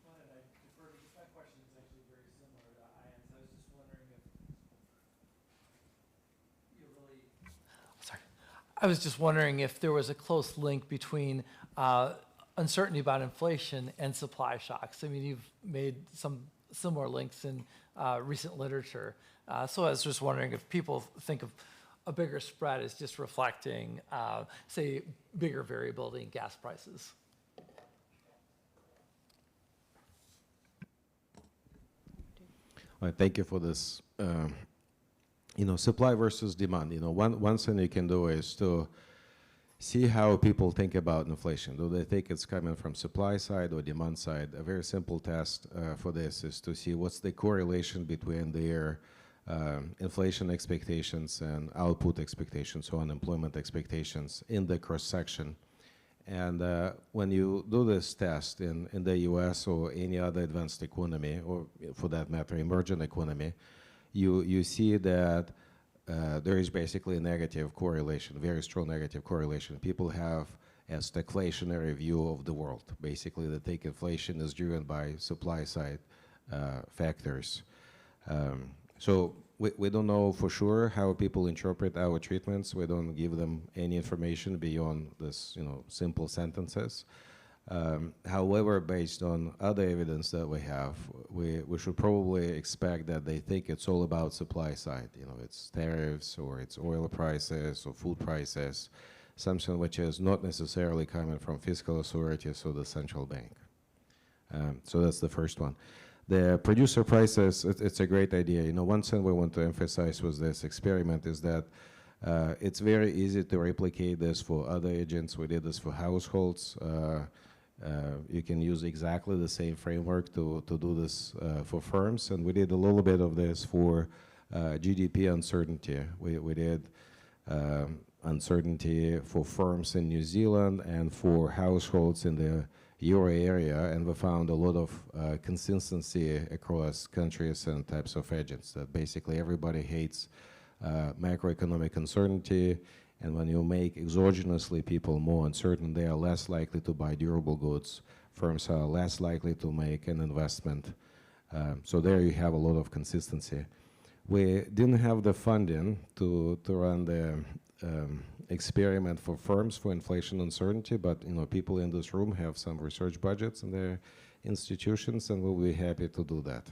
Why don't I defer to this? My question is actually very similar to Ian's. I was just wondering if you really... Sorry. I was just wondering if there was a close link between uncertainty about inflation and supply shocks. You've made some similar links in recent literature. So I was just wondering if people think of a bigger spread as just reflecting, say, bigger variability in gas prices. Thank you for this. Supply versus demand. One thing you can do is to see how people think about inflation. Do they think it's coming from supply side or demand side? A very simple test for this is to see what's the correlation between their inflation expectations and output expectations, so unemployment expectations in the cross-section. And when you do this test in the US or any other advanced economy, or for that matter, emerging economy, you see that there is basically a negative correlation, very strong negative correlation. People have a stagflationary view of the world. Basically, they think inflation is driven by supply side factors. So we don't know for sure how people interpret our treatments. We don't give them any information beyond this, simple sentences. However, based on other evidence that we have, we should probably expect that they think it's all about supply side. It's tariffs or it's oil prices or food prices, something which is not necessarily coming from fiscal authorities or the central bank. So that's the first one. The producer prices, it's a great idea. One thing we want to emphasize with this experiment is that it's very easy to replicate this for other agents. We did this for households. You can use exactly the same framework to do this for firms. And we did a little bit of this for GDP uncertainty. We did uncertainty for firms in New Zealand and for households in the Euro area, and we found a lot of consistency across countries and types of agents, that basically everybody hates macroeconomic uncertainty, and when you make exogenously people more uncertain, they are less likely to buy durable goods. Firms are less likely to make an investment. So there you have a lot of consistency. We didn't have the funding to run the experiment for firms for inflation uncertainty, but people in this room have some research budgets in their institutions, and we'll be happy to do that.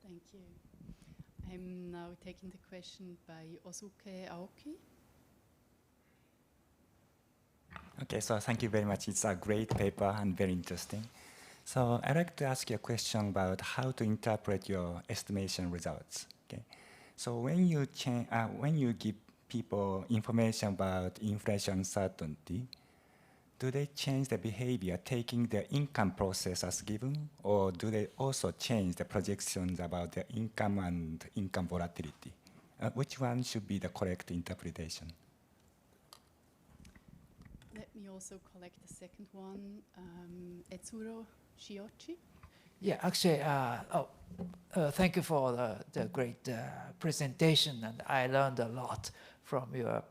Thank you. I'm now taking the question by Osuke Aoki. Okay, so thank you very much. It's a great paper and very interesting. So I'd like to ask you a question about how to interpret your estimation results. Okay, so when you give people information about inflation uncertainty, do they change the behavior taking the income process as given, or do they also change the projections about the income and income volatility? Which one should be the correct interpretation? Let me also collect the second one. Etsuro Shiochi. Yeah, actually, thank you for the great presentation, and I learned a lot from your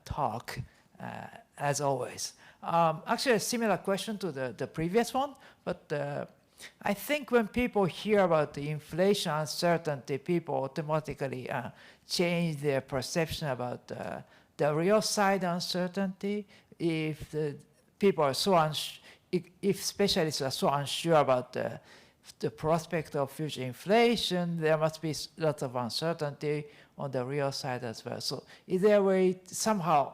talk, as always. Actually, a similar question to the previous one, but I think when people hear about the inflation uncertainty, people automatically change their perception about the real side uncertainty. If the people are so if specialists are so unsure about the prospect of future inflation, there must be lots of uncertainty on the real side as well. So is there a way to somehow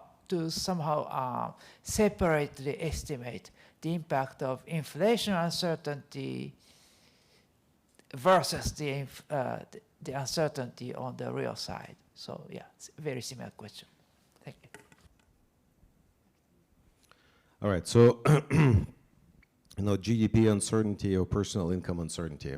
separately estimate the impact of inflation uncertainty versus the uncertainty on the real side? So yeah, it's a very similar question. Thank you. All right, so GDP uncertainty or personal income uncertainty.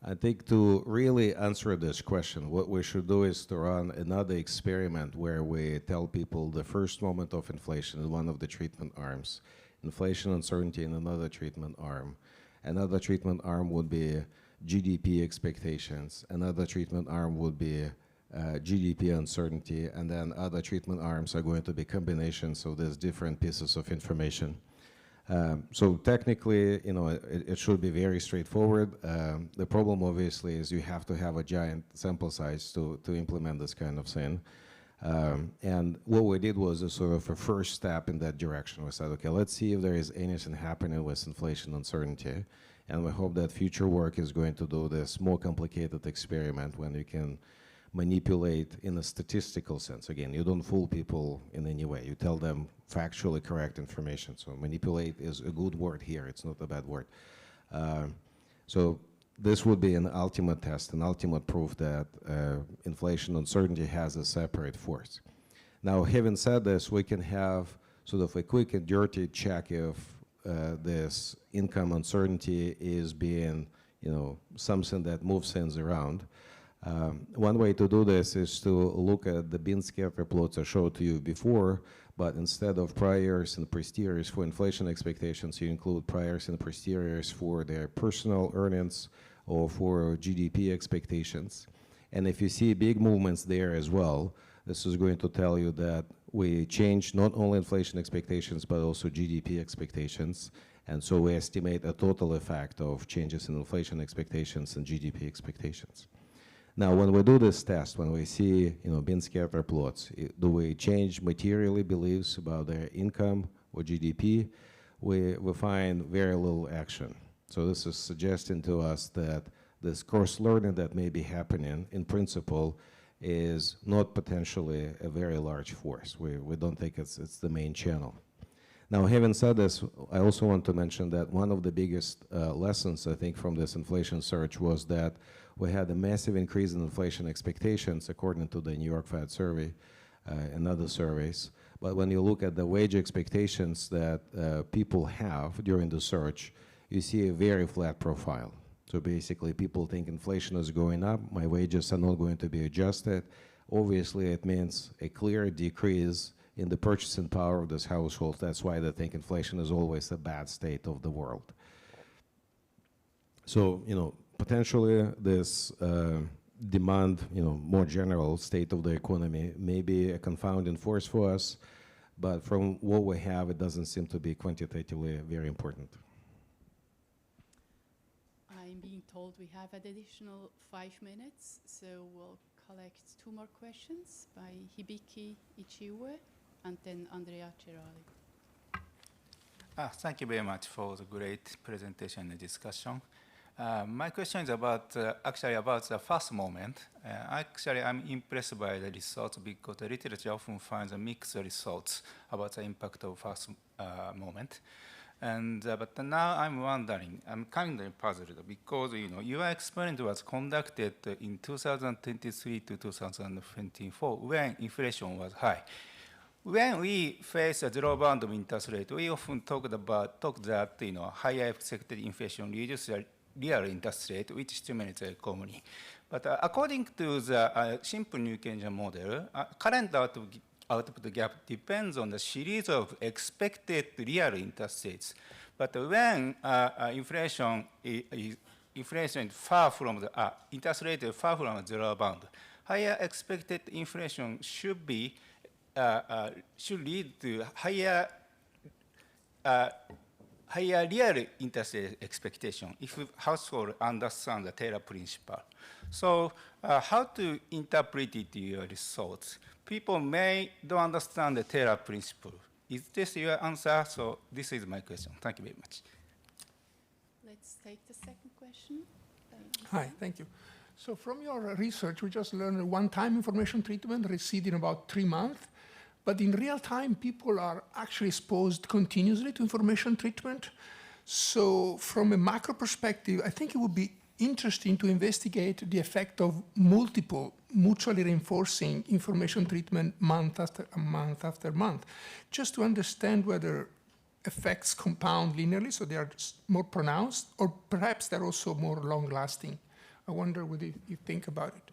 I think to really answer this question, what we should do is to run another experiment where we tell people the first moment of inflation in one of the treatment arms, inflation uncertainty in another treatment arm. Another treatment arm would be GDP expectations. Another treatment arm would be GDP uncertainty, and then other treatment arms are going to be combinations of these different pieces of information. So technically, it should be very straightforward. The problem, obviously, is you have to have a giant sample size to implement this kind of thing. And what we did was a sort of a first step in that direction. We said, okay, let's see if there is anything happening with inflation uncertainty. And we hope that future work is going to do this more complicated experiment when you can manipulate in a statistical sense. Again, you don't fool people in any way. You tell them factually correct information. So manipulate is a good word here. It's not a bad word. So this would be an ultimate test, an ultimate proof that inflation uncertainty has a separate force. Now, having said this, we can have sort of a quick and dirty check if this income uncertainty is being, something that moves things around. One way to do this is to look at the bin scatter plots I showed to you before, but instead of priors and posteriors for inflation expectations, you include priors and posteriors for their personal earnings or for GDP expectations. And if you see big movements there as well, this is going to tell you that we change not only inflation expectations, but also GDP expectations. And so we estimate a total effect of changes in inflation expectations and GDP expectations. Now, when we do this test, when we see, bin scatter plots, do we change materially beliefs about their income or GDP? We find very little action. So this is suggesting to us that this course learning that may be happening, in principle, is not potentially a very large force. We don't think it's the main channel. Now, having said this, I also want to mention that one of the biggest lessons, I think, from this inflation surge was that we had a massive increase in inflation expectations, according to the New York Fed survey and other surveys. But when you look at the wage expectations that people have during the surge, you see a very flat profile. So basically, people think inflation is going up, my wages are not going to be adjusted. Obviously, it means a clear decrease in the purchasing power of this household. That's why they think inflation is always a bad state of the world. So, potentially this demand, more general state of the economy may be a confounding force for us, but from what we have, it doesn't seem to be quantitatively very important. I'm being told we have an additional 5 minutes, so we'll collect 2 more questions by Hibiki Ichiue and then Andrea Cerali. Thank you very much for the great presentation and discussion. My question is about about the first moment. Actually, I'm impressed by the results because the literature often finds a mixed results about the impact of first moment. And but now I'm wondering, I'm kind of puzzled because your experiment was conducted in 2023 to 2024 when inflation was high. When we face a zero bound of interest rate, we often talk that higher expected inflation reduces the real interest rate, which stimulates the economy. But according to the simple New Keynesian model, current output gap depends on the series of expected real interest rates. But when inflation is far from the interest rate is far from the zero bound, higher expected inflation should lead to higher real interest rate expectation if household understand the Taylor principle. So how to interpret your results? People don't understand the Taylor principle. Is this your answer? So this is my question. Thank you very much. Let's take the second question. Hi, thank you. So from your research, we just learned one-time information treatment recede in about 3 months. But in real time, people are actually exposed continuously to information treatment. So from a macro perspective, I think it would be interesting to investigate the effect of multiple mutually reinforcing information treatment month after month, just to understand whether effects compound linearly, so they are more pronounced, or perhaps they're also more long-lasting. I wonder what you think about it.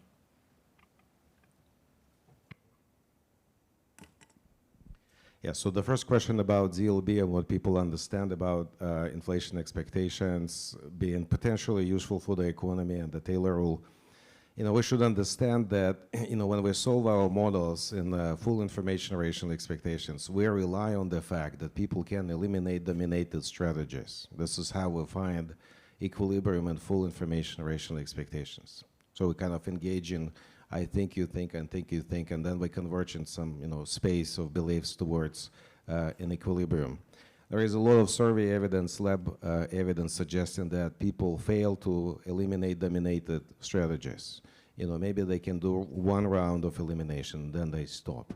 Yeah, so the first question about ZLB and what people understand about inflation expectations being potentially useful for the economy and the Taylor rule. We should understand that, when we solve our models in full information rational expectations, we rely on the fact that people can eliminate dominated strategies. This is how we find equilibrium in full information rational expectations. So we kind of engage in I think you think and think you think, and then we converge in some space of beliefs towards an equilibrium. There is a lot of survey evidence, lab evidence suggesting that people fail to eliminate dominated strategies. Maybe they can do one round of elimination, then they stop.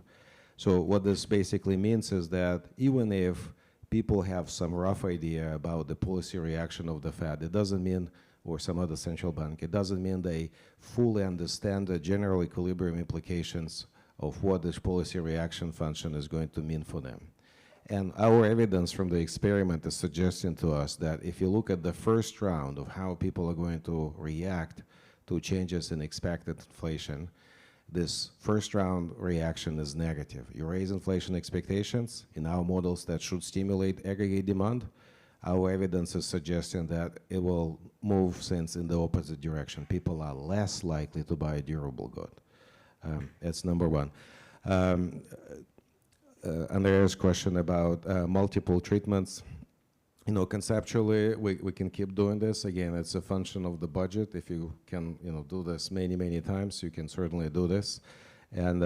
So what this basically means is that even if people have some rough idea about the policy reaction of the Fed, it doesn't mean or some other central bank. It doesn't mean they fully understand the general equilibrium implications of what this policy reaction function is going to mean for them. And our evidence from the experiment is suggesting to us that if you look at the first round of how people are going to react to changes in expected inflation, this first round reaction is negative. You raise inflation expectations in our models that should stimulate aggregate demand. Our evidence is suggesting that it will move since in the opposite direction. People are less likely to buy a durable good. That's number one. Andrea's question about multiple treatments. You know, conceptually, we can keep doing this. Again, it's a function of the budget. If you can, you know, do this many, many times, you can certainly do this. And,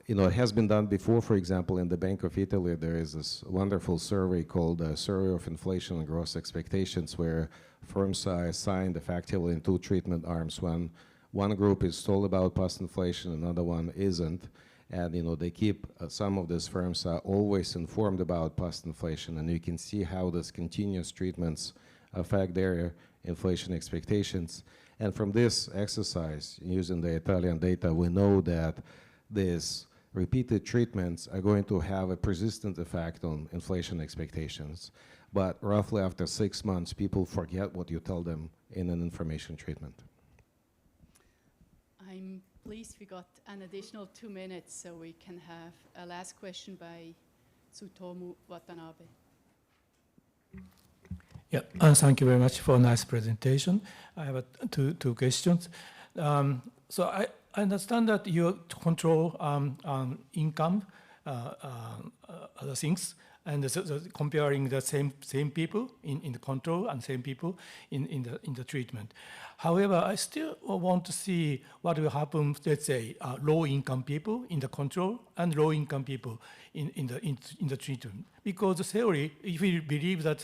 you know, it has been done before. For example, in the Bank of Italy, there is this wonderful survey called Survey of Inflation and Gross Expectations, where firms are assigned effectively in two treatment arms. One group is told about past inflation, another one isn't. And, you know, they keep, some of these firms are always informed about past inflation, and you can see how these continuous treatments affect their inflation expectations. And from this exercise, using the Italian data, we know that these repeated treatments are going to have a persistent effect on inflation expectations. But roughly after 6 months, people forget what you tell them in an information treatment. I'm pleased we got an additional 2 minutes, so we can have a last question by Tsutomu Watanabe. Yeah, thank you very much for a nice presentation. I have two questions. So I understand that you control income, other things, and so comparing the same people in the control and same people in the treatment. However, I still want to see what will happen, let's say, low-income people in the control and low-income people in the treatment. Because the theory, if you believe that,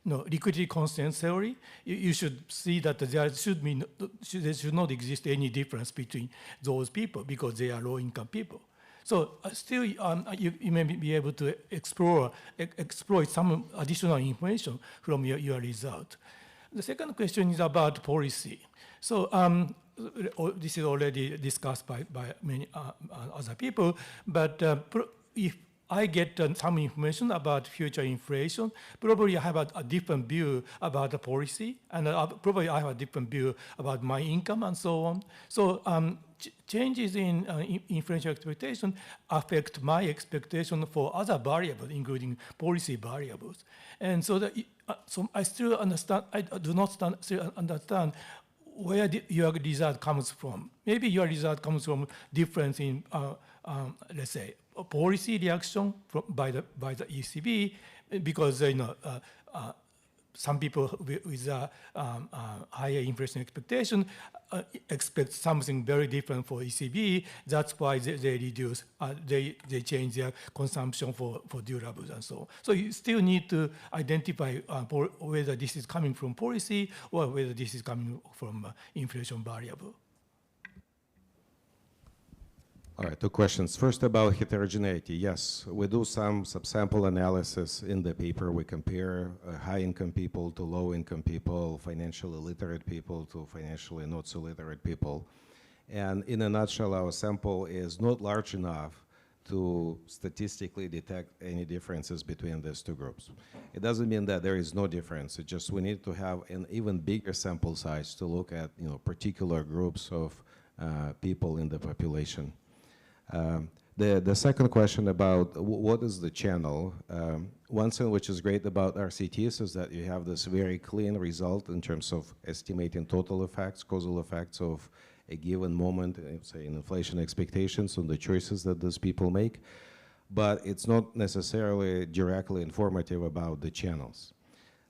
you know, liquidity constant theory, you should see that there should not exist any difference between those people because they are low-income people. So still, you may be able to exploit some additional information from your result. The second question is about policy. So this is already discussed by many other people, but if I get some information about future inflation, probably I have a different view about the policy, and probably I have a different view about my income and so on. So changes in inflation expectation affect my expectation for other variables, including policy variables. And so, so I still understand, I do not still understand where your result comes from. Maybe your result comes from difference in, let's say, a policy reaction by the ECB, because you know some people with a higher inflation expectation expect something very different for ECB. That's why they reduce, they change their consumption for durables and so on. So you still need to identify whether this is coming from policy or whether this is coming from inflation variable. All right, 2 questions. First, about heterogeneity. Yes, we do some subsample analysis in the paper. We compare high-income people to low-income people, financially literate people to financially not so literate people. And in a nutshell, our sample is not large enough to statistically detect any differences between these two groups. It doesn't mean that there is no difference. It's just we need to have an even bigger sample size to look at, you know, particular groups of people in the population. The second question about what is the channel, one thing which is great about RCTs is that you have this very clean result in terms of estimating total effects, causal effects of a given moment, say in inflation expectations on the choices that these people make, but it's not necessarily directly informative about the channels.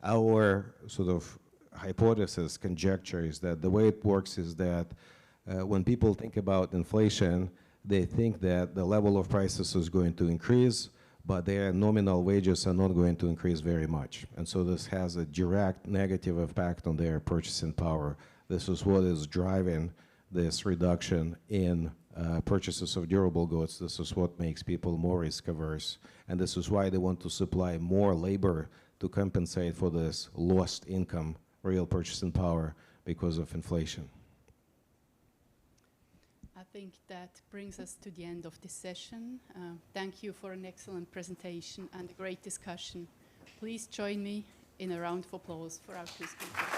Our sort of hypothesis, conjecture is that the way it works is that when people think about inflation, they think that the level of prices is going to increase, but their nominal wages are not going to increase very much. And so this has a direct negative impact on their purchasing power. This is what is driving this reduction in purchases of durable goods. This is what makes people more risk averse. And this is why they want to supply more labor to compensate for this lost income real purchasing power because of inflation. I think that brings us to the end of this session. Thank you for an excellent presentation and a great discussion. Please join me in a round of applause for our two speakers.